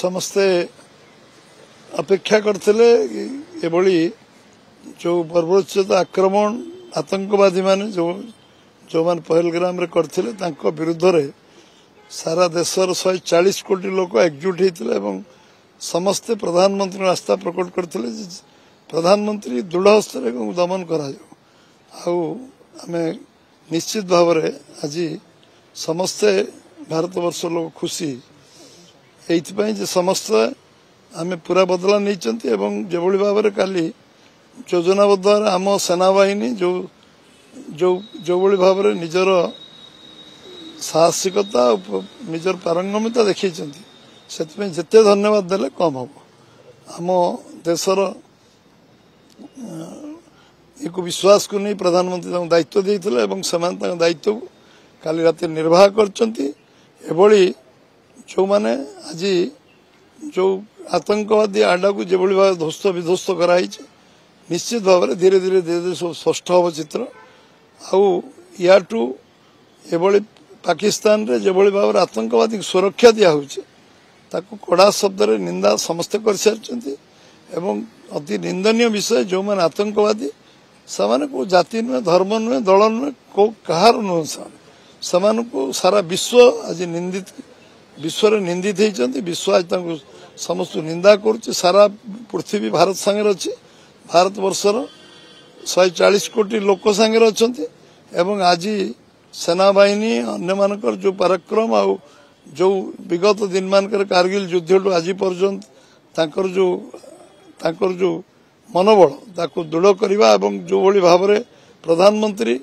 समस्ते अपेक्षा करते एभली जो बर्बरोचित आक्रमण आतंकवादी माने जो मान पहलग्राम रे करथिले विरुद्ध रे सारा देशर 140 कोटी लोक एकजुट होते समस्ते प्रधानमंत्री आस्था प्रकट करते प्रधानमंत्री दृढ़ हस्तर दमन करा निश्चित भाव आज समस्ते भारतवर्ष लोक खुशी ये समस्त आम पूरा बदला नहीं जो भाव में काली योजनाबद्ध आम सेनाबाहिनी जो जो जो भाव में निजर साहसिकता निजर पारंगम्यता देखी जिते धन्यवाद देले कम हम आम देशर एक विश्वास को नहीं प्रधानमंत्री दायित्व देते दायित्व को काली रात निर्वाह करभली जो माने आज जो आतंकवादी आडा को जो भाव ध्वस्त विध्वस्त कराई निश्चित भाव में धीरे धीरे धीरे धीरे सब स्पष्ट हम चित्र आठू एभली पाकिस्तान रे जो भाव में आतंकवादी सुरक्षा दिया कड़ा शब्द निंदा समस्ते कर सारी अति निंदनीय विषय जो मैंने आतंकवादी से को जाति नुहे धर्म नुहे दल नुहे को कहार नुह से सारा विश्व आज निंदित विश्व निंदित होती विश्व आज समस्त निंदा कर सारा पृथ्वी भारत सांगे अच्छी भारत वर्षर 140 कोटी लोक सांगे अच्छा आज सेनाबाहिनी अन्य मानकर जो पराक्रम आ जो विगत दिन मानकर कारगिल युद्ध आज पर्यंत जो मनोबल ताको दृढ़ करवा जो भली भाव में प्रधानमंत्री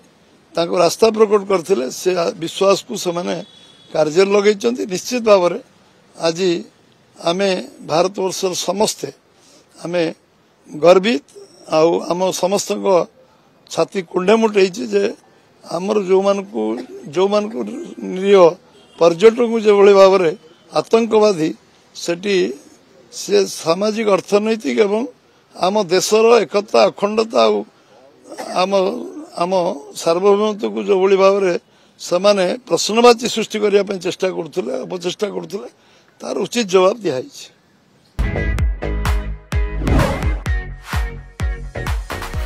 रास्ता प्रकट करते से विश्वास को से कार्य लगे निश्चित भाव में आज आम भारतवर्षर समस्ते आम गर्वित आम समस्त छाती कुंडे मुटे जे आमर जो निरीह पर्यटक जो भाव में आतंकवादी सेठी से सामाजिक अर्थनैतिक एवं आम देशर एकता अखंडता आम सार्वभौमत्व को जो भाव में से प्रश्नवाची सृष्टि करने चेष्टा करते अपचेष्टा करते तार उचित जवाब दिखाई।